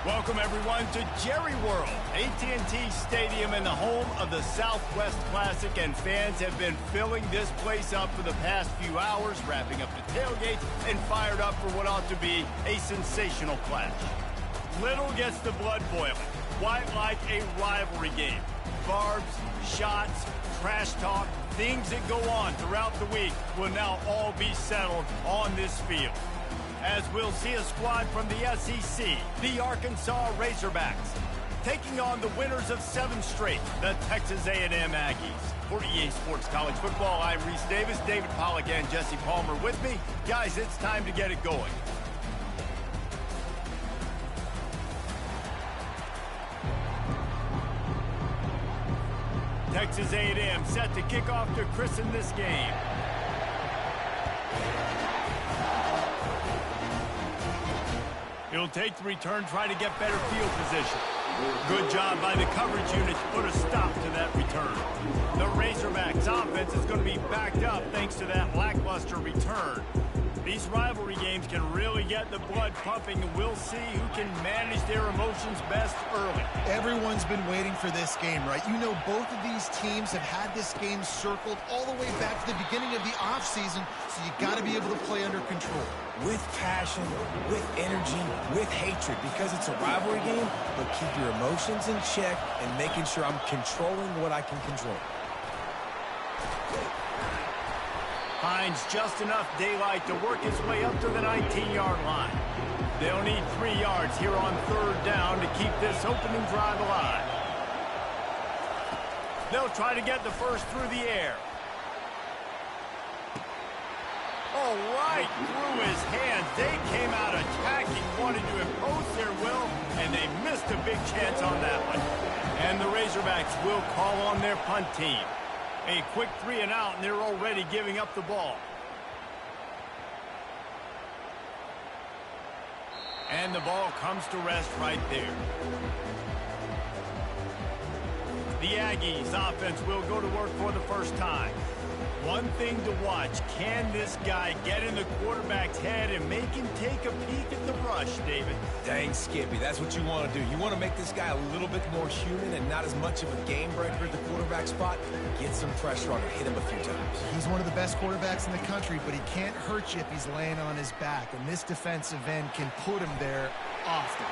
Welcome, everyone, to Jerry World, AT&T Stadium and the home of the Southwest Classic, and fans have been filling this place up for the past few hours, wrapping up the tailgates and fired up for what ought to be a sensational clash. Little gets the blood boiling, quite like a rivalry game. Barbs, shots, trash talk, things that go on throughout the week will now all be settled on this field, as we'll see a squad from the SEC, the Arkansas Razorbacks, taking on the winners of 7 straight, the Texas A&M Aggies. For EA Sports College Football, I'm Reese Davis, David Pollack, and Jesse Palmer with me. Guys, it's time to get it going. Texas A&M set to kick off to christen this game. He'll take the return, try to get better field position. Good job by the coverage unit to put a stop to that return. The Razorbacks offense is going to be backed up thanks to that lackluster return. These rivalry games can really get the blood pumping, and we'll see who can manage their emotions best early. Everyone's been waiting for this game, right? You know, both of these teams have had this game circled all the way back to the beginning of the offseason, so you got to be able to play under control. With passion, with energy, with hatred, because it's a rivalry game, but keep your emotions in check and making sure I'm controlling what I can control. Finds just enough daylight to work his way up to the 19-yard line. They'll need 3 yards here on 3rd down to keep this opening drive alive. They'll try to get the first through the air. Oh, right through his hands. They came out attacking, wanted to impose their will, and they missed a big chance on that one. And the Razorbacks will call on their punt team. A quick 3 and out, and they're already giving up the ball. And the ball comes to rest right there. The Aggies offense will go to work for the first time. One thing to watch, can this guy get in the quarterback's head and make him take a peek at the rush, David? Dang, Skippy, that's what you want to do. You want to make this guy a little bit more human and not as much of a game breaker at the quarterback spot. Get some pressure on him, hit him a few times. He's one of the best quarterbacks in the country, but he can't hurt you if he's laying on his back, and this defensive end can put him there often.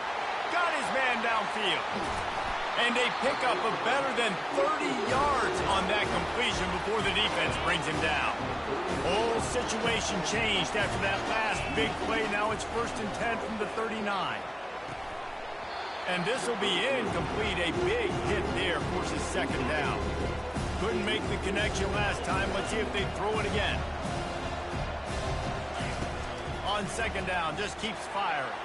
Got his man downfield. And a pickup of better than 30 yards on that completion before the defense brings him down. Whole situation changed after that last big play. Now it's 1st and 10 from the 39. And this will be incomplete. A big hit there forces 2nd down. Couldn't make the connection last time. Let's see if they throw it again. On 2nd down, just keeps firing.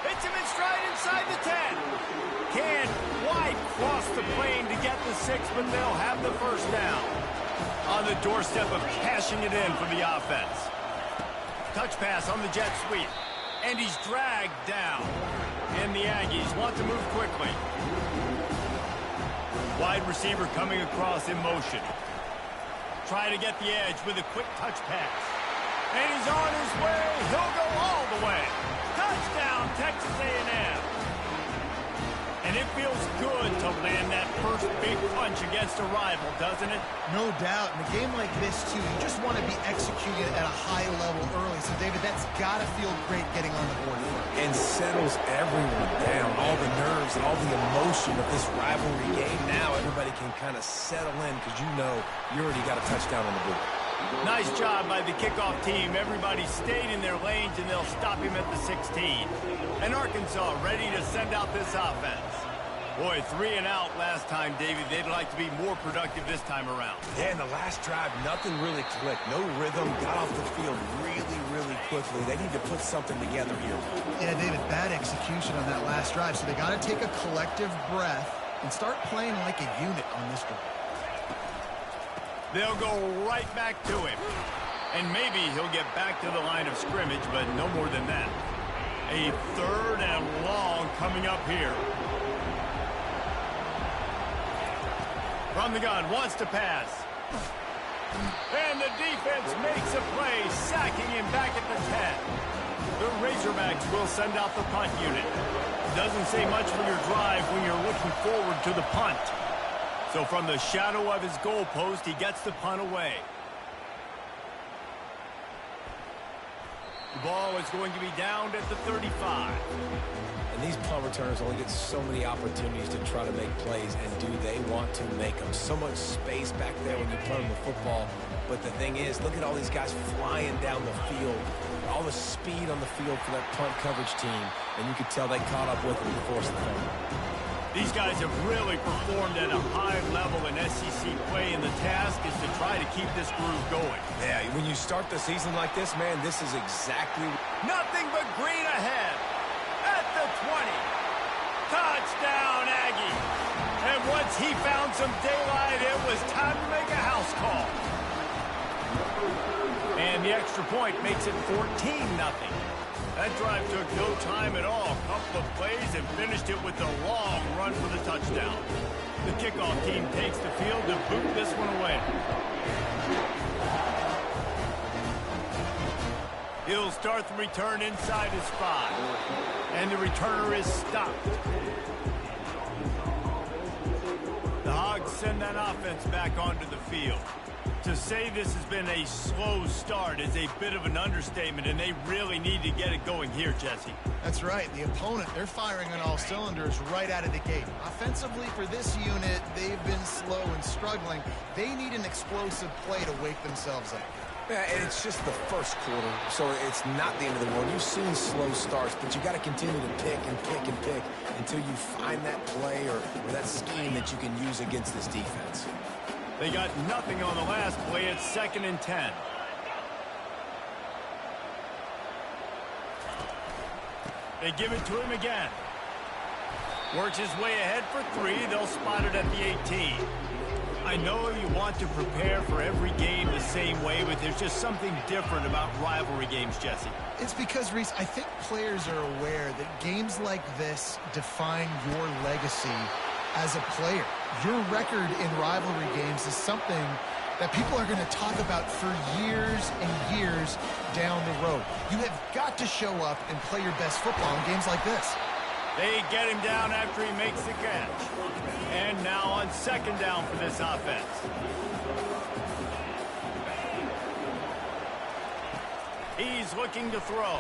Hits him in stride inside the 10. Can't quite cross the plane to get the 6, but they'll have the 1st down. On the doorstep of cashing it in for the offense. Touch pass on the jet sweep. And he's dragged down. And the Aggies want to move quickly. Wide receiver coming across in motion. Try to get the edge with a quick touch pass. And he's on his way. He'll go all the way. Touchdown, Texas A&M. And it feels good to land that first big punch against a rival, doesn't it? No doubt. In a game like this, too, you just want to be executing at a high level early. So, David, that's got to feel great getting on the board first. And settles everyone down. All the nerves and all the emotion of this rivalry game. Now everybody can kind of settle in because you know you already got a touchdown on the board. Nice job by the kickoff team. Everybody stayed in their lanes, and they'll stop him at the 16. And Arkansas ready to send out this offense. Boy, 3 and out last time, David. They'd like to be more productive this time around. Yeah, in the last drive, nothing really clicked. No rhythm. Got off the field really quickly. They need to put something together here. Yeah, David, bad execution on that last drive. So they got to take a collective breath and start playing like a unit on this drive. They'll go right back to him. And maybe he'll get back to the line of scrimmage, but no more than that. A 3rd and long coming up here. From the gun, wants to pass. And the defense makes a play, sacking him back at the 10. The Razorbacks will send out the punt unit. Doesn't say much for your drive when you're looking forward to the punt. So from the shadow of his goalpost, he gets the punt away. The ball is going to be downed at the 35. And these punt returners only get so many opportunities to try to make plays, and do they want to make them? So much space back there when you punt them the football. But the thing is, look at all these guys flying down the field. All the speed on the field for that punt coverage team. And you could tell they caught up with them and forced the fumble. These guys have really performed at a high level in SEC play, and the task is to try to keep this groove going. Yeah, when you start the season like this, man, this is exactly... Nothing but green ahead. At the 20. Touchdown, Aggie. And once he found some daylight, it was time to make a house call. And the extra point makes it 14-0. That drive took no time at all. A couple of plays and finished it with a long run for the touchdown. The kickoff team takes the field to boot this one away. He'll start the return inside his 5. And the returner is stopped. The Hogs send that offense back onto the field. To say this has been a slow start is a bit of an understatement, and they really need to get it going here, Jesse. That's right. The opponent, they're firing on all cylinders right out of the gate. Offensively, for this unit, they've been slow and struggling. They need an explosive play to wake themselves up. Yeah, and it's just the first quarter, so it's not the end of the world. You've seen slow starts, but you got to continue to pick and pick and pick until you find that play or that scheme that you can use against this defense. They got nothing on the last play. It's 2nd and 10. They give it to him again. Works his way ahead for 3. They'll spot it at the 18. I know you want to prepare for every game the same way, but there's just something different about rivalry games, Jesse. It's because, Reese, I think players are aware that games like this define your legacy as a player. Your record in rivalry games is something that people are going to talk about for years and years down the road. You have got to show up and play your best football in games like this. They get him down after he makes the catch. And now on 2nd down for this offense. He's looking to throw.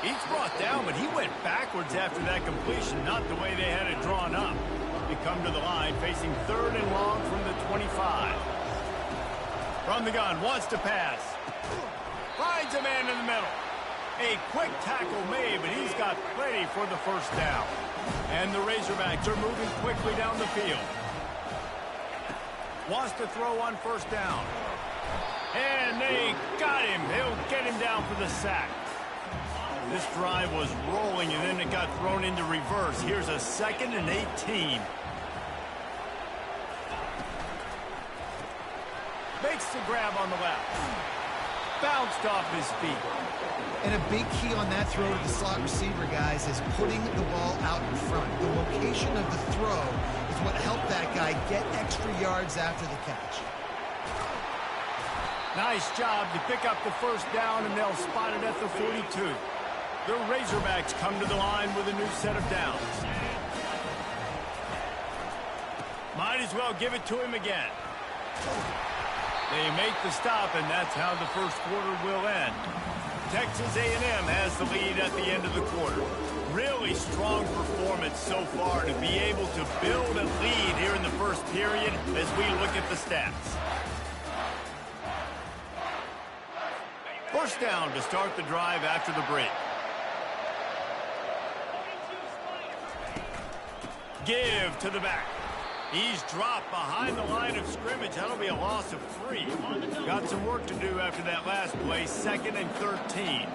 He's brought down, but he went backwards after that completion, not the way they had it drawn up. They come to the line, facing 3rd and long from the 25. From the gun, wants to pass. Finds a man in the middle. A quick tackle made, but he's got plenty for the first down. And the Razorbacks are moving quickly down the field. Wants to throw on 1st down. And they got him. He'll get him down for the sack. This drive was rolling, and then it got thrown into reverse. Here's a 2nd and 18. Makes the grab on the left. Bounced off his feet. And a big key on that throw to the slot receiver, guys, is putting the ball out in front. The location of the throw is what helped that guy get extra yards after the catch. Nice job to pick up the 1st down, and they'll spot it at the 42. The Razorbacks come to the line with a new set of downs. Might as well give it to him again. They make the stop, and that's how the first quarter will end. Texas A&M has the lead at the end of the quarter. Really strong performance so far to be able to build a lead here in the first period as we look at the stats. 1st down to start the drive after the break. Give to the back. He's dropped behind the line of scrimmage. That'll be a loss of 3. Got some work to do after that last play. 2nd and 13.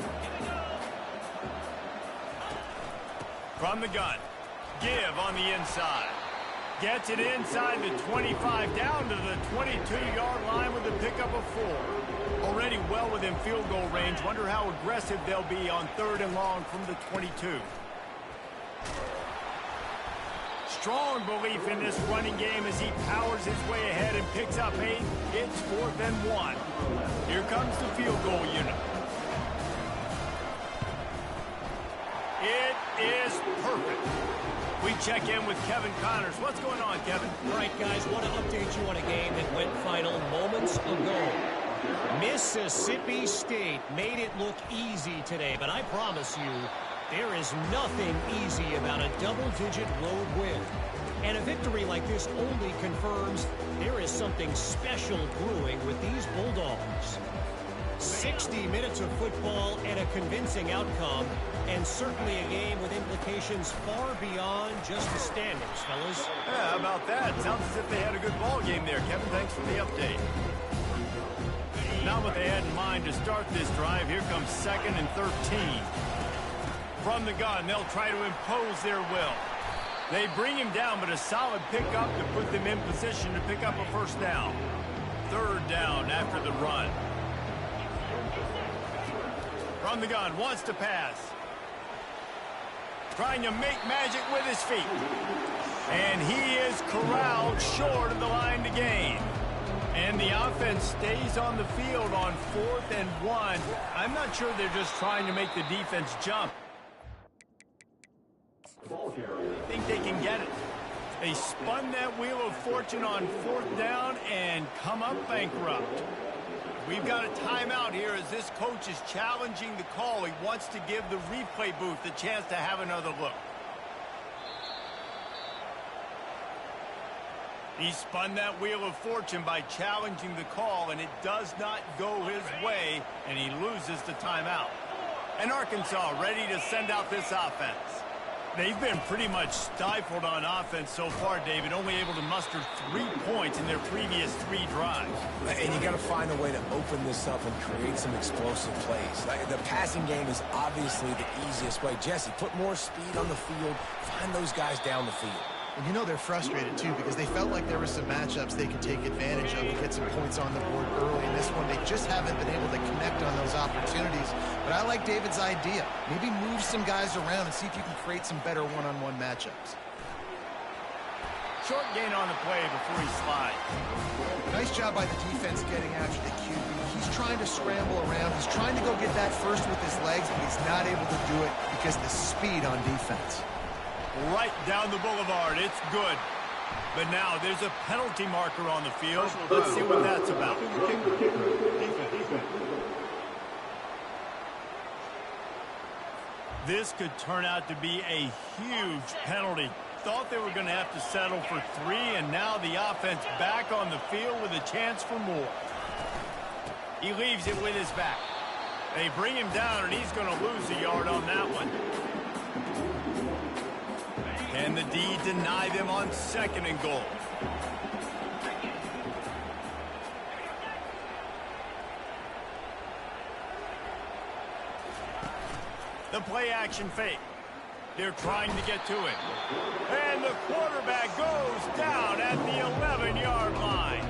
From the gun. Give on the inside. Gets it inside the 25, down to the 22-yard line with a pickup of 4. Already well within field goal range. Wonder how aggressive they'll be on 3rd and long from the 22. Strong belief in this running game as he powers his way ahead and picks up 8. It's 4th and 1. Here comes the field goal unit. It is perfect. We check in with Kevin Connors. What's going on, Kevin? All right, guys, want to update you on a game that went final moments ago. Mississippi State made it look easy today, but I promise you, there is nothing easy about a double-digit road win. And a victory like this only confirms there is something special brewing with these Bulldogs. 60 minutes of football and a convincing outcome, and certainly a game with implications far beyond just the standings, fellas. Yeah, how about that? Sounds as if they had a good ball game there, Kevin. Thanks for the update. Not what they had in mind to start this drive. Here comes 2nd and 13. From the gun, they'll try to impose their will. They bring him down, but a solid pickup to put them in position to pick up a first down. 3rd down after the run. From the gun, wants to pass. Trying to make magic with his feet. And he is corralled short of the line to gain. And the offense stays on the field on 4th and 1. I'm not sure they're just trying to make the defense jump. I think they can get it. They spun that wheel of fortune on 4th down and come up bankrupt. We've got a timeout here as this coach is challenging the call. He wants to give the replay booth the chance to have another look. He spun that wheel of fortune by challenging the call, and it does not go his way, and he loses the timeout. And Arkansas ready to send out this offense. They've been pretty much stifled on offense so far, David, only able to muster 3 points in their previous 3 drives. And you got to find a way to open this up and create some explosive plays. The passing game is obviously the easiest way. Jesse, put more speed on the field, find those guys down the field. And you know they're frustrated, too, because they felt like there were some matchups they could take advantage of and get some points on the board early. In this one, they just haven't been able to connect on those opportunities. But I like David's idea. Maybe move some guys around and see if you can create some better one-on-one matchups. Short gain on the play before he slides. Nice job by the defense getting after the QB. He's trying to scramble around. He's trying to go get that first with his legs, but he's not able to do it because of the speed on defense. Right down the boulevard. It's good. But now there's a penalty marker on the field. Let's see what that's about. This could turn out to be a huge penalty. Thought they were going to have to settle for 3, and now the offense back on the field with a chance for more. He leaves it with his back. They bring him down, and he's going to lose a yard on that one. Can the D deny them on 2nd and goal? The play action fake. They're trying to get to it. And the quarterback goes down at the 11-yard line.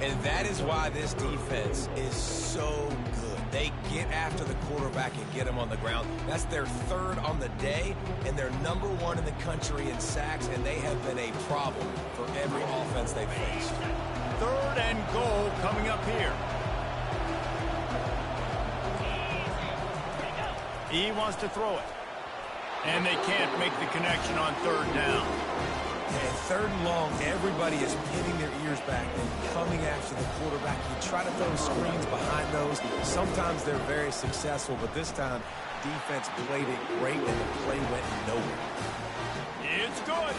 And that is why this defense is so good. They get after the quarterback and get him on the ground. That's their 3rd on the day, and they're number 1 in the country in sacks, and they have been a problem for every offense they've faced. 3rd and goal coming up here. He wants to throw it. And they can't make the connection on 3rd down. And 3rd and long, everybody is pinning their ears back and coming after the quarterback. You try to throw screens behind those. Sometimes they're very successful, but this time, defense played it great, and the play went nowhere. It's good.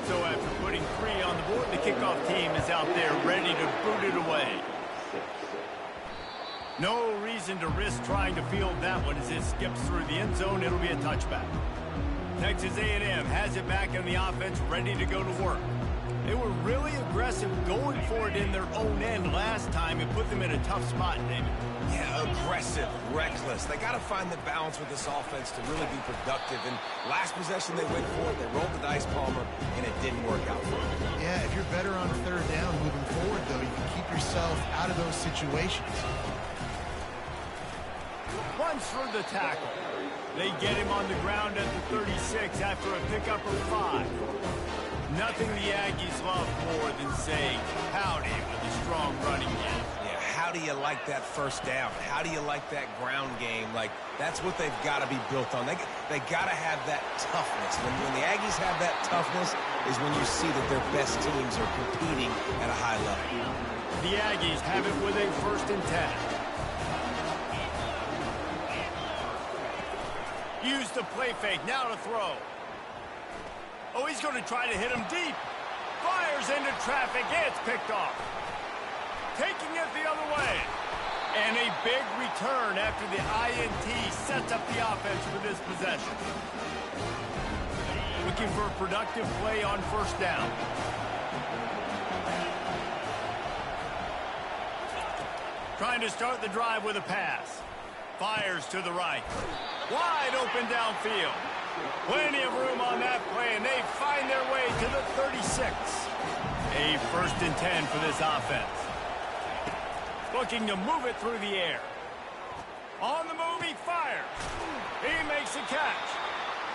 So after putting 3 on the board, the kickoff team is out there ready to boot it away. No reason to risk trying to field that one as it skips through the end zone. It'll be a touchback. Texas A&M has it back in the offense, ready to go to work. They were really aggressive going for it in their own end last time and put them in a tough spot, David. Yeah, aggressive, reckless. They got to find the balance with this offense to really be productive. And last possession they went for it, they rolled the dice, Palmer, and it didn't work out for them. Yeah, if you're better on 3rd down moving forward, though, you can keep yourself out of those situations. Runs for the tackle. They get him on the ground at the 36 after a pickup of 5. Nothing the Aggies love more than saying howdy with a strong running game. Yeah, how how do you like that first down? How do you like that ground game? Like, that's what they've got to be built on. They got to have that toughness. When the Aggies have that toughness is when you see that their best teams are competing at a high level. The Aggies have it with a 1st and 10. Use the play fake, now to throw. Oh, he's going to try to hit him deep. Fires into traffic, it's picked off. Taking it the other way. And a big return after the INT sets up the offense for this possession. Looking for a productive play on 1st down. Trying to start the drive with a pass. Fires to the right. Wide open downfield. Plenty of room on that play, and they find their way to the 36. A 1st and 10 for this offense. Looking to move it through the air. On the move, he fires. He makes a catch.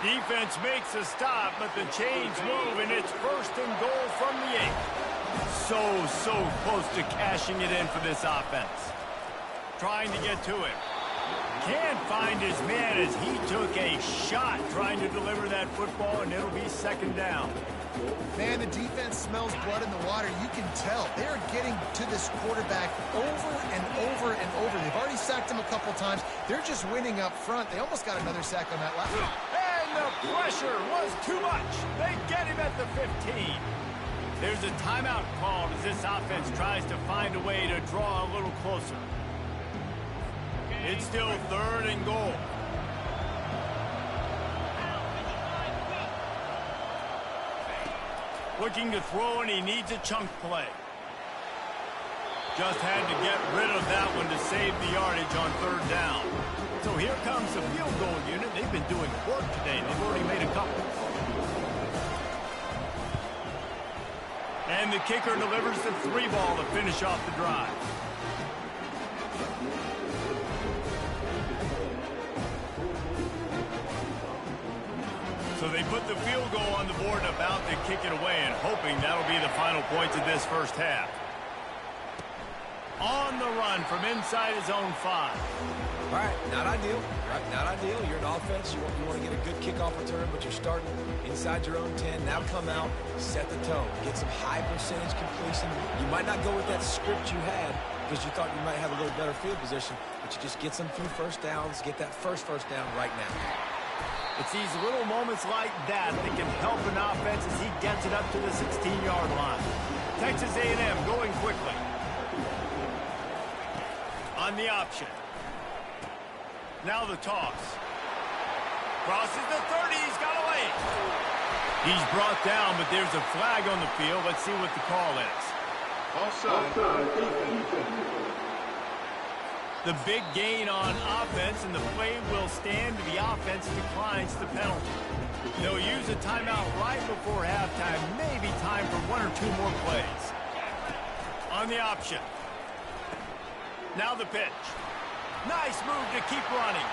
Defense makes a stop, but the chains move, and it's 1st and goal from the 8. So close to cashing it in for this offense. Trying to get to it. Can't find his man as he took a shot trying to deliver that football, and it'll be 2nd down. Man, the defense smells blood in the water. You can tell. They're getting to this quarterback over and over and over. They've already sacked him a couple times. They're just winning up front. They almost got another sack on that last one. And the pressure was too much. They get him at the 15. There's a timeout called as this offense tries to find a way to draw a little closer. It's still 3rd and goal. Looking to throw, and he needs a chunk play. Just had to get rid of that one to save the yardage on 3rd down. So here comes the field goal unit. They've been doing work today. They've already made a couple. And the kicker delivers the 3 ball to finish off the drive. So they put the field goal on the board and about to kick it away, and hoping that'll be the final points of this 1st half. On the run from inside his own 5. All right, not ideal. Right, not ideal. You're an offense. You want to get a good kickoff return, but you're starting inside your own 10. Now come out, set the tone, get some high percentage completion. You might not go with that script you had because you thought you might have a little better field position, but you just get some few 1st downs, get that first down right now. It's these little moments like that that can help an offense as he gets it up to the 16-yard line. Texas A&M going quickly. On the option. Now the toss. Crosses the 30. He's got away. He's brought down, but there's a flag on the field. Let's see what the call is. Offside. The big gain on offense, and the play will stand. The offense declines the penalty. They'll use a timeout right before halftime. Maybe time for 1 or 2 more plays. On the option. Now the pitch. Nice move to keep running.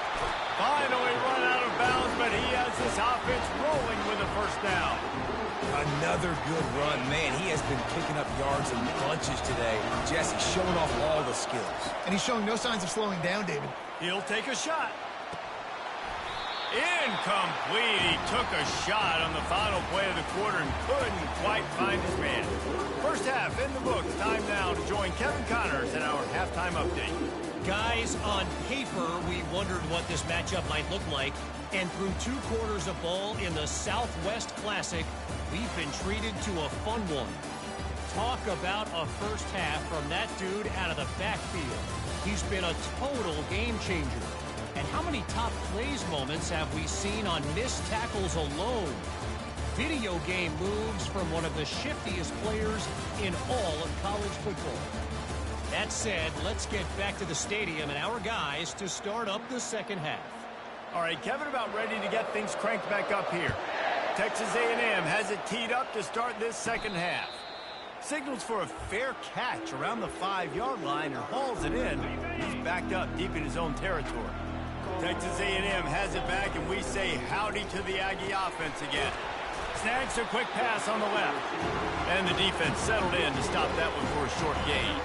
Finally run out of bounds, but he has this offense rolling with a 1st down. Another good run. Man, he has been picking up yards in bunches today. Jesse showing off all the skills. And he's showing no signs of slowing down, David. He'll take a shot. Incomplete. He took a shot on the final play of the quarter and couldn't quite find his man. 1st half in the books. Time now to join Kevin Connors in our halftime update. Guys, on paper, we wondered what this matchup might look like. And through 2 quarters of ball in the Southwest Classic, we've been treated to a fun one. Talk about a 1st half from that dude out of the backfield. He's been a total game changer. And how many top plays moments have we seen on missed tackles alone? Video game moves from one of the shiftiest players in all of college football. That said, let's get back to the stadium and our guys to start up the 2nd half. All right, Kevin, about ready to get things cranked back up here. Texas A&M has it teed up to start this 2nd half. Signals for a fair catch around the 5-yard line and hauls it in. He's backed up deep in his own territory. Texas A&M has it back, and we say howdy to the Aggie offense again. Snags a quick pass on the left. And the defense settled in to stop that one for a short gain.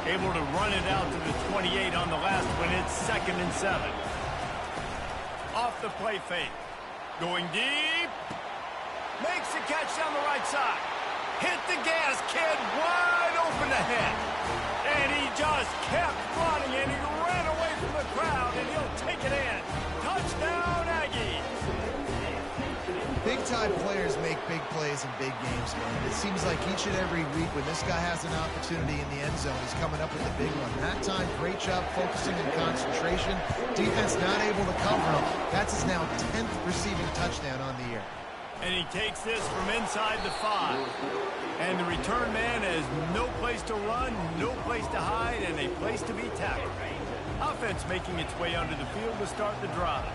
Able to run it out to the 28 on the last one. It's 2nd and 7. Off the play fake. Going deep. Makes the catch down the right side. Hit the gas, kid. Wide open ahead. And he just kept running, and he ran away from the crowd, and he'll take it in. Touchdown, Aggies. Big-time players make big plays in big games, man. It seems like each and every week when this guy has an opportunity in the end zone, he's coming up with a big one. That time, great job focusing and concentration. Defense not able to cover him. That's his now 10th receiving touchdown on the year. And he takes this from inside the 5. And the return man has no place to run, no place to hide, and a place to be tackled. Offense making its way onto the field to start the drive.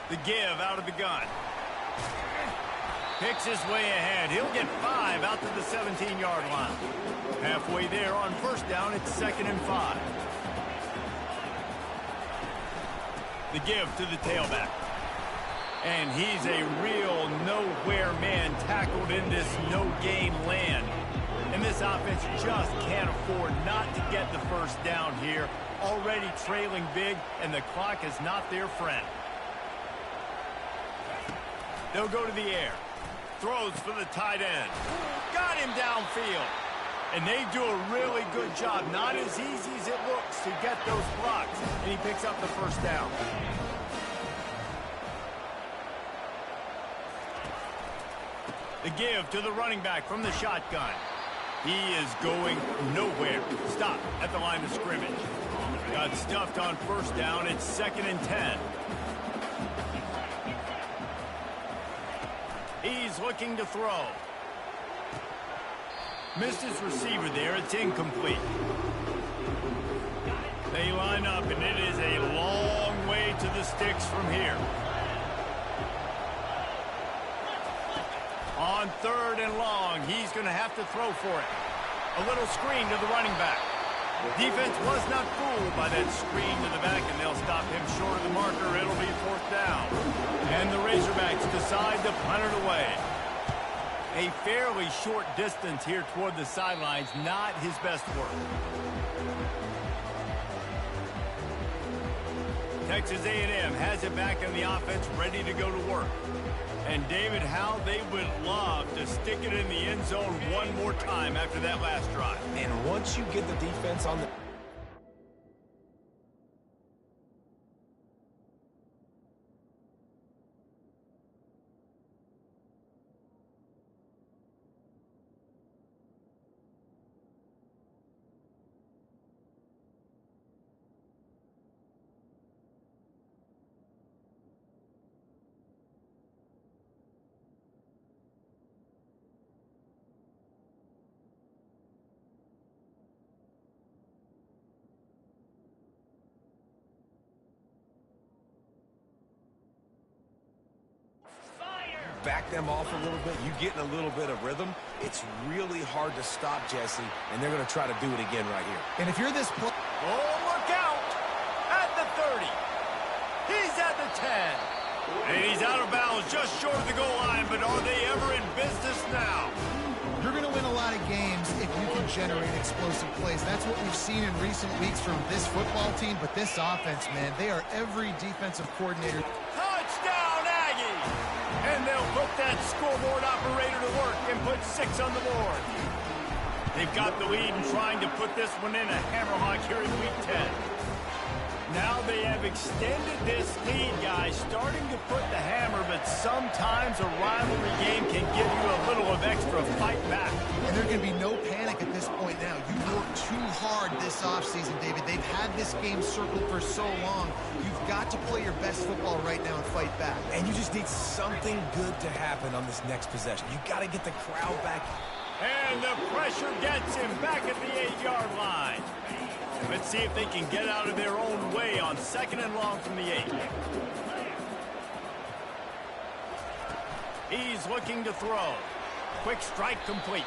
The give out of the gun. Picks his way ahead. He'll get 5 out to the 17-yard line. Halfway there on first down, it's 2nd and 5. The give to the tailback. And he's a real nowhere man tackled in this no-gain land. And this offense just can't afford not to get the first down here. Already trailing big, and the clock is not their friend. They'll go to the air. Throws for the tight end. Got him downfield. And they do a really good job. Not as easy as it looks to get those blocks. And he picks up the first down. The give to the running back from the shotgun. He is going nowhere. Stop at the line of scrimmage. Got stuffed on first down. It's 2nd and 10. He's looking to throw. Missed his receiver there. It's incomplete. They line up, and it is a long way to the sticks from here. On 3rd and long, he's going to have to throw for it. A little screen to the running back. Defense was not fooled by that screen to the back, and they'll stop him short of the marker. It'll be 4th down. And the Razorbacks decide to punt it away. A fairly short distance here toward the sidelines, not his best work. Texas A&M has it back in the offense, ready to go to work. And David, how they would love to stick it in the end zone one more time after that last drive. And once you get the defense on the... back them off a little bit, you get in a little bit of rhythm, it's really hard to stop Jesse, and they're going to try to do it again right here. And if you're this... Oh, look out! At the 30. He's at the 10. And he's out of bounds just short of the goal line, but are they ever in business now? You're going to win a lot of games if you can generate explosive plays. That's what we've seen in recent weeks from this football team, but this offense, man, they are every defensive coordinator. Touchdown, Aggies! And they'll put that scoreboard operator to work and put 6 on the board. They've got the lead and trying to put this one in a hammerlock here in Week 10. Now they have extended this lead, guys, starting to put the hammer, but sometimes a rivalry game can give you a little of extra fight back. And there can be no panic at this point now. You worked too hard this offseason, David. They've had this game circled for so long. You've got to play your best football right now and fight back. And you just need something good to happen on this next possession. You got to get the crowd back. And the pressure gets him back at the 8-yard line. Let's see if they can get out of their own way on 2nd and long from the 8. He's looking to throw. Quick strike complete.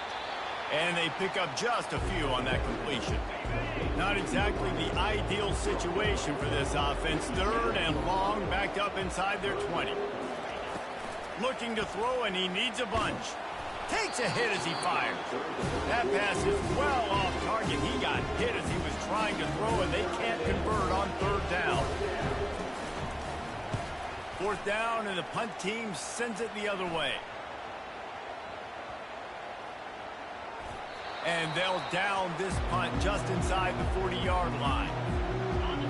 And they pick up just a few on that completion. Not exactly the ideal situation for this offense. 3rd and long, backed up inside their 20. Looking to throw, and he needs a bunch. Takes a hit as he fires. That pass is well off target. He got hit as he was trying to throw, and they can't convert on third down. Fourth down, and the punt team sends it the other way. And they'll down this punt just inside the 40-yard line.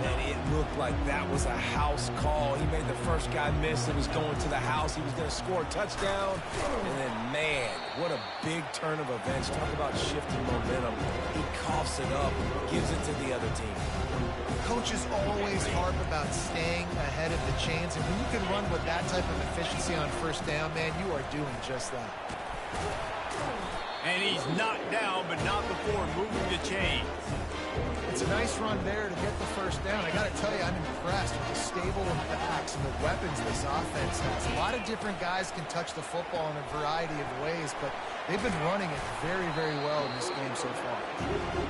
And it looked like that was a house call. He made the first guy miss. It was going to the house. He was going to score a touchdown. And then, man, what a big turn of events. Talk about shifting momentum. He coughs it up, gives it to the other team. Coaches always harp about staying ahead of the chains, and when you can run with that type of efficiency on first down, man, you are doing just that. And he's knocked down, but not before moving the chains. It's a nice run there to get the first down. I got to tell you, I'm impressed with the stable of backs and the weapons this offense has. A lot of different guys can touch the football in a variety of ways, but they've been running it very, very well in this game so far.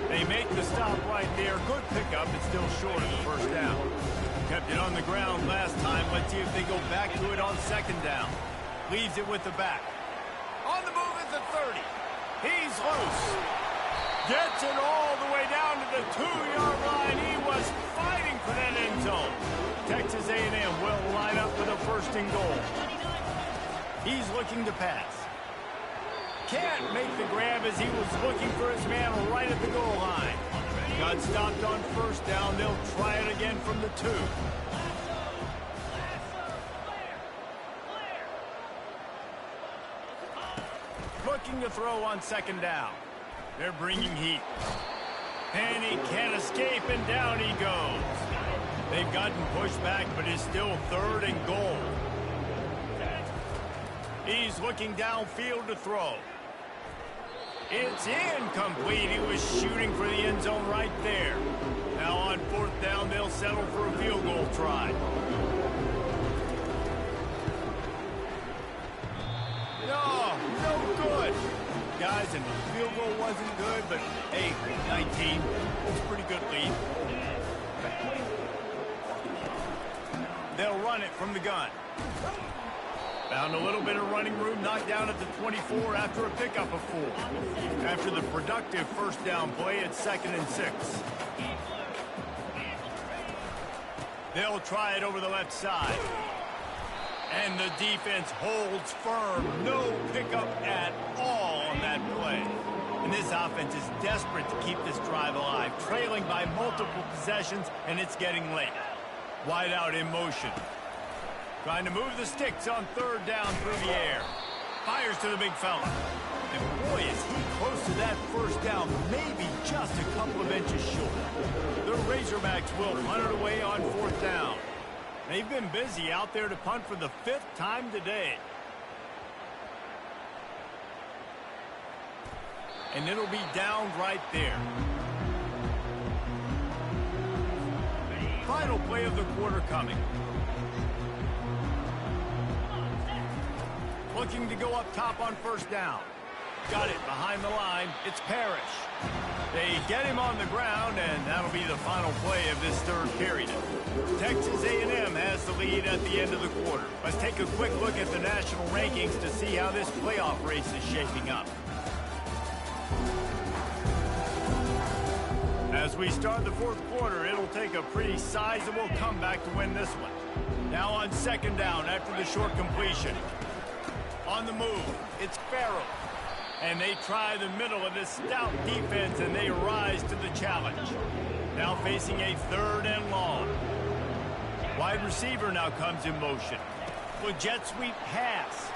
They make the stop right there. Good pickup, but still short of the first down. Kept it on the ground last time. Let's see if they go back to it on second down. Leaves it with the back. On the move at the 30. He's loose. Gets it all the way down to the 2-yard line. He was fighting for that end zone. Texas A&M will line up for the first and goal. He's looking to pass. Can't make the grab as he was looking for his man right at the goal line. Got stopped on first down. They'll try it again from the 2. Looking to throw on second down. They're bringing heat. And he can't escape, and down he goes. They've gotten pushed back, but it's still third and goal. He's looking downfield to throw. It's incomplete. He was shooting for the end zone right there. Now on fourth down, they'll settle for a field goal try. No good. Guys, and the field goal wasn't good, but hey, 19, that's a pretty good lead. They'll run it from the gun. Found a little bit of running room, knocked down at the 24 after a pickup of 4. After the productive first down play, it's 2nd and 6. They'll try it over the left side. And the defense holds firm. No pickup at all on that play. And this offense is desperate to keep this drive alive, trailing by multiple possessions, and it's getting late. Wide out in motion. Trying to move the sticks on third down through the air. Fires to the big fella. And boy, is he close to that first down, maybe just a couple of inches short. The Razorbacks will punt it away on fourth down. They've been busy out there to punt for the 5th time today. And it'll be down right there. Final play of the quarter coming. Looking to go up top on first down. Got it behind the line. It's Parrish. They get him on the ground, and that'll be the final play of this third period. Texas A&M has the lead at the end of the quarter. Let's take a quick look at the national rankings to see how this playoff race is shaping up. As we start the fourth quarter, it'll take a pretty sizable comeback to win this one. Now on second down after the short completion. On the move, it's Farrell. And they try the middle of this stout defense, and they rise to the challenge. Now facing a 3rd and long. Wide receiver now comes in motion. With jet sweep pass.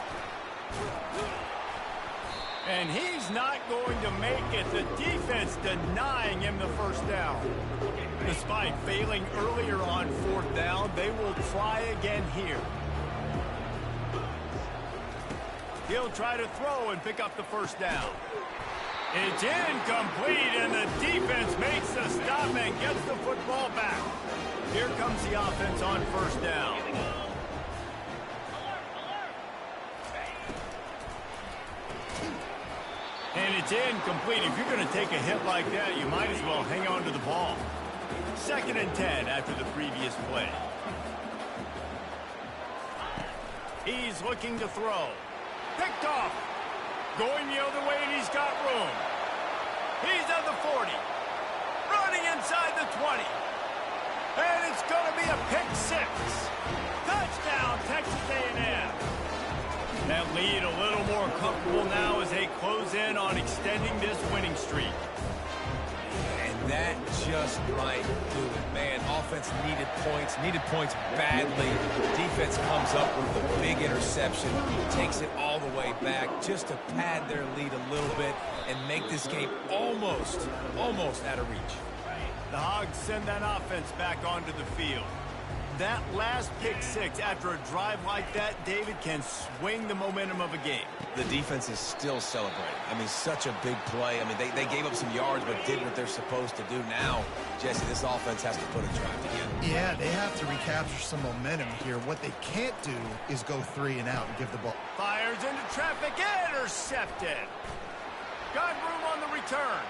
And he's not going to make it. The defense denying him the first down. Despite failing earlier on fourth down, they will try again here. He'll try to throw and pick up the first down. It's incomplete, and the defense makes the stop and gets the football back. Here comes the offense on first down. And it's incomplete. If you're going to take a hit like that, you might as well hang on to the ball. 2nd and 10 after the previous play. He's looking to throw. Picked off. Going the other way, and he's got room. He's at the 40. Running inside the 20. And it's going to be a pick six. Touchdown, Texas A&M. That lead a little more comfortable now as they close in on extending this winning streak. And that just might do it, man. Offense needed points badly. Defense comes up with a big interception, takes it all the way back just to pad their lead a little bit and make this game almost out of reach. The Hogs send that offense back onto the field. That last pick six after a drive like that, David, can swing the momentum of a game. The defense is still celebrating. I mean, such a big play. I mean, they gave up some yards but did what they're supposed to do. Now, Jesse, this offense has to put a drive together. Yeah, they have to recapture some momentum here. What they can't do is go 3 and out and give the ball. Fires into traffic, intercepted. Got room on the return.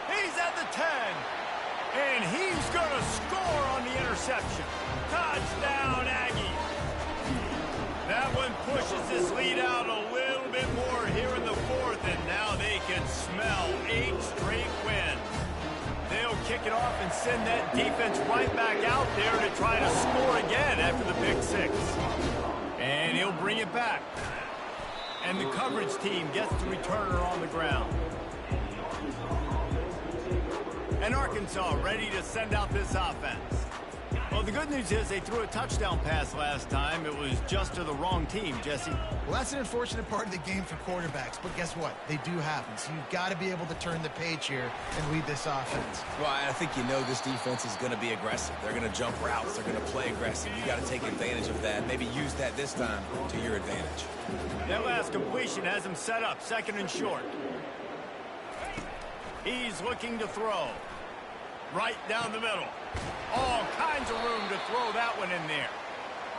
He's at the 10. And he's going to score on the interception. Touchdown, Aggie. That one pushes this lead out a little bit more here in the fourth, and now they can smell 8 straight wins. They'll kick it off and send that defense right back out there to try to score again after the pick six. And he'll bring it back. And the coverage team gets the returner on the ground. And Arkansas ready to send out this offense. Well, the good news is they threw a touchdown pass last time. It was just to the wrong team, Jesse. Well, that's an unfortunate part of the game for quarterbacks, but guess what? They do happen. So you've got to be able to turn the page here and lead this offense. Well, I think you know this defense is going to be aggressive. They're going to jump routes. They're going to play aggressive. You got to take advantage of that. Maybe use that this time to your advantage. That last completion has him set up, 2nd and short. He's looking to throw. Right down the middle. All kinds of room to throw that one in there.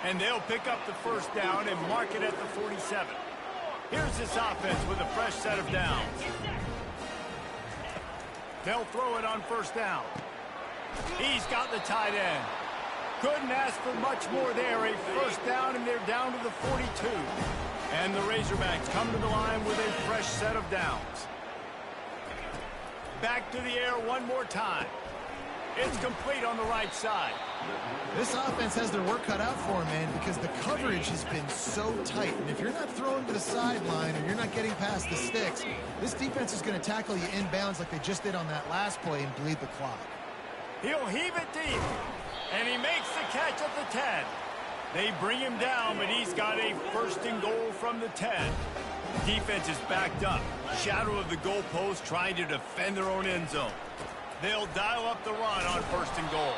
And they'll pick up the first down and mark it at the 47. Here's this offense with a fresh set of downs. They'll throw it on first down. He's got the tight end. Couldn't ask for much more there. A first down, and they're down to the 42. And the Razorbacks come to the line with a fresh set of downs. Back to the air one more time. It's complete on the right side. This offense has their work cut out for them, man, because the coverage has been so tight. And if you're not throwing to the sideline or you're not getting past the sticks, this defense is going to tackle you inbounds like they just did on that last play and bleed the clock. He'll heave it deep, and he makes the catch at the 10. They bring him down, but he's got a 1st and goal from the 10. Defense is backed up. Shadow of the goalpost trying to defend their own end zone. They'll dial up the run on 1st and goal.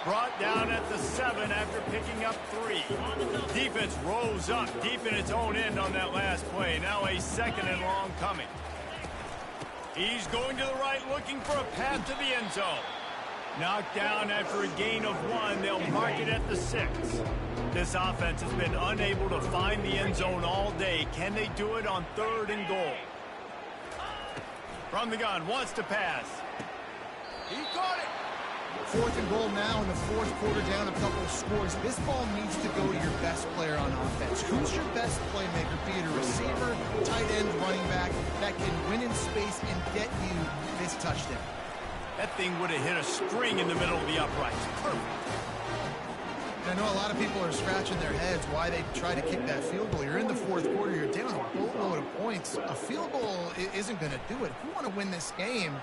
Brought down at the 7 after picking up 3. Defense rose up deep in its own end on that last play. Now a 2nd and long coming. He's going to the right looking for a path to the end zone. Knocked down after a gain of 1. They'll mark it at the 6. This offense has been unable to find the end zone all day. Can they do it on 3rd and goal? From the gun, wants to pass. He caught it. 4th and goal now in the 4th quarter, down a couple of scores. This ball needs to go to your best player on offense. Who's your best playmaker? Be it a receiver, tight end, running back that can win in space and get you this touchdown. That thing would have hit a string in the middle of the uprights. Perfect. I know a lot of people are scratching their heads why they try to kick that field goal. You're in the 4th quarter. You're down a boatload of points. A field goal isn't going to do it. If you want to win this game,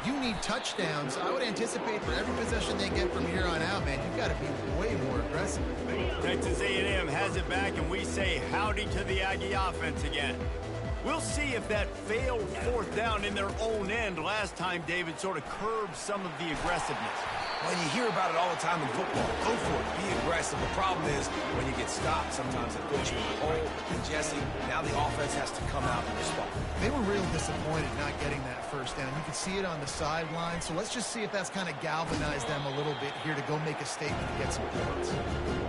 you need touchdowns. I would anticipate for every possession they get from here on out, man, you've got to be way more aggressive. Texas A&M has it back, and we say howdy to the Aggie offense again. We'll see if that failed 4th down in their own end last time, David, sort of curbed some of the aggressiveness. Well, you hear about it all the time in football. Go for it. Be aggressive. The problem is when you get stopped, sometimes it puts you in the hole. And, Jesse, now the offense has to come out and respond. They were real disappointed not getting that first down. You could see it on the sideline. So let's just see if that's kind of galvanized them a little bit here to go make a statement to get some points.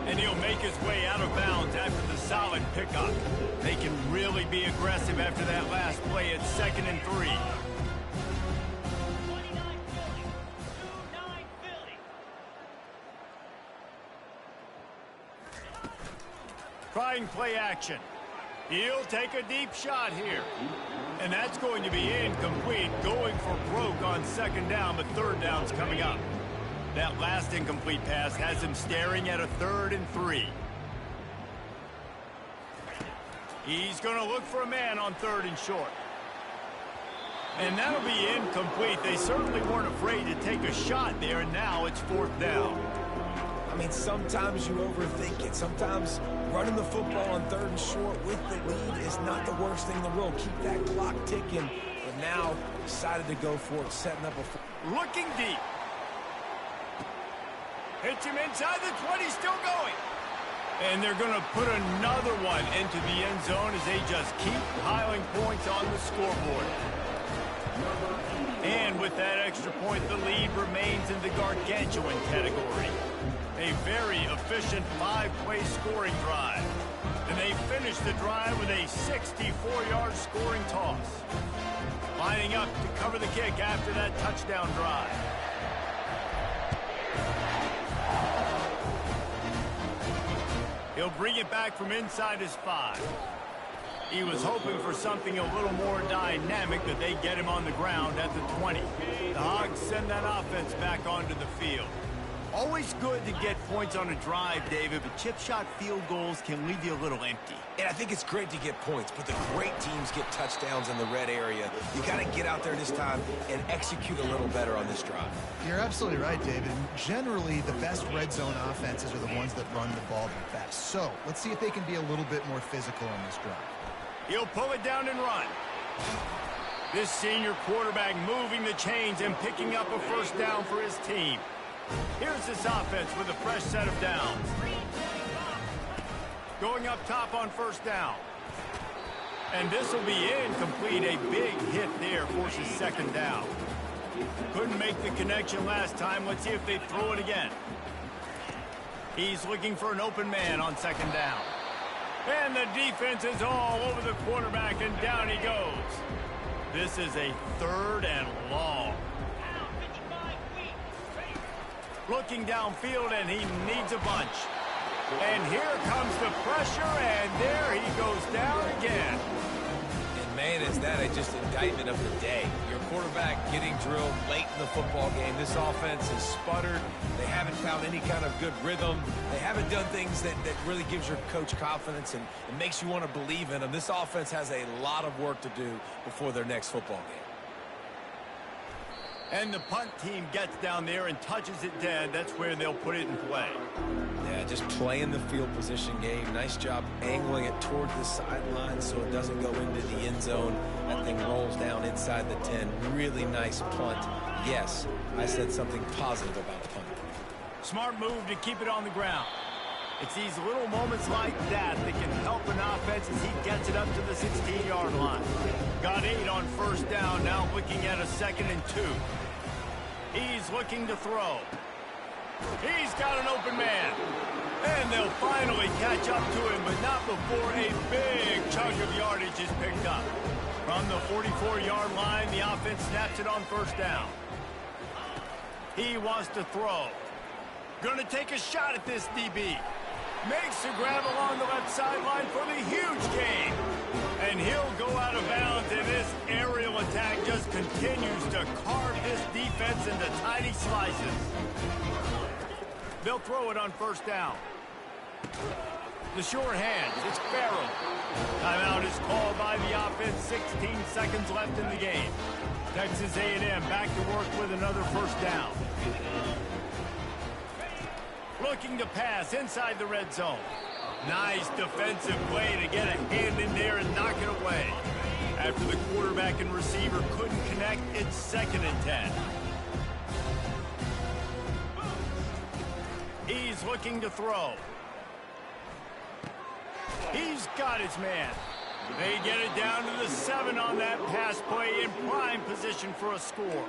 And he'll make his way out of bounds after the solid pickup. They can really be aggressive after that last play at 2nd and 3. Trying play action. He'll take a deep shot here. And that's going to be incomplete, going for broke on second down, but third down's coming up. That last incomplete pass has him staring at a 3rd and 3. He's going to look for a man on 3rd and short. And that'll be incomplete. They certainly weren't afraid to take a shot there, and now it's 4th down. I mean, sometimes you overthink it. Sometimes running the football on 3rd and short with the lead is not the worst thing in the world. Keep that clock ticking. But now, decided to go for it, setting up a... Looking deep. Hits him inside the 20, still going. And they're going to put another one into the end zone as they just keep piling points on the scoreboard. And with that extra point, the lead remains in the gargantuan category. A very efficient 5-play scoring drive. And they finish the drive with a 64-yard scoring toss. Lining up to cover the kick after that touchdown drive. He'll bring it back from inside his 5. He was hoping for something a little more dynamic, but they get him on the ground at the 20. The Hogs send that offense back onto the field. Always good to get points on a drive, David, but chip shot field goals can leave you a little empty. And I think it's great to get points, but the great teams get touchdowns in the red area. You got to get out there this time and execute a little better on this drive. You're absolutely right, David. Generally, the best red zone offenses are the ones that run the ball the best. So let's see if they can be a little bit more physical on this drive. He'll pull it down and run. This senior quarterback moving the chains and picking up a 1st down for his team. Here's this offense with a fresh set of downs. Going up top on 1st down. And this will be incomplete. A big hit there forces 2nd down. Couldn't make the connection last time. Let's see if they throw it again. He's looking for an open man on 2nd down. And the defense is all over the quarterback, and down he goes. This is a 3rd and long. Looking downfield, and he needs a bunch. And here comes the pressure, and there he goes down again. And, man, is that just indictment of the day. Your quarterback getting drilled late in the football game. This offense has sputtered. They haven't found any kind of good rhythm. They haven't done things that really gives your coach confidence and makes you want to believe in them. This offense has a lot of work to do before their next football game. And the punt team gets down there and touches it dead. That's where they'll put it in play. Yeah, just playing the field position game. Nice job angling it toward the sideline so it doesn't go into the end zone. That thing rolls down inside the 10. Really nice punt. Yes, I said something positive about a punt. Smart move to keep it on the ground. It's these little moments like that that can help an offense as he gets it up to the 16-yard line. Got 8 on 1st down, now looking at a 2nd and 2. He's looking to throw. He's got an open man. And they'll finally catch up to him, but not before a big chunk of yardage is picked up. From the 44-yard line, the offense snaps it on 1st down. He wants to throw. Going to take a shot at this DB. Makes the grab along the left sideline for the huge gain. And he'll go out of bounds, and this aerial attack just continues to carve this defense into tiny slices. They'll throw it on 1st down. The short hands, it's Farrell. Timeout is called by the offense, 16 seconds left in the game. Texas A&M back to work with another 1st down. Looking to pass inside the red zone. Nice defensive play to get a hand in there and knock it away. After the quarterback and receiver couldn't connect, it's 2nd and 10. He's looking to throw. He's got his man. They get it down to the 7 on that pass play in prime position for a score.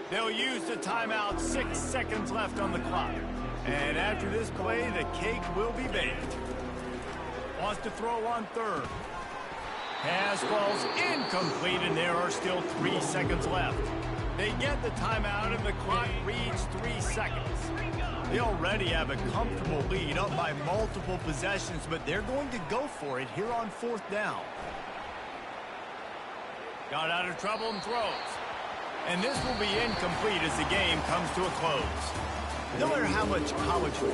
They'll use the timeout, 6 seconds left on the clock. And after this play, the cake will be baked. Wants to throw on 3rd. Pass falls incomplete, and there are still 3 seconds left. They get the timeout, and the clock reads 3 seconds. They already have a comfortable lead, up by multiple possessions, but they're going to go for it here on 4th down. Got out of trouble and throws. And this will be incomplete as the game comes to a close. No matter how much college football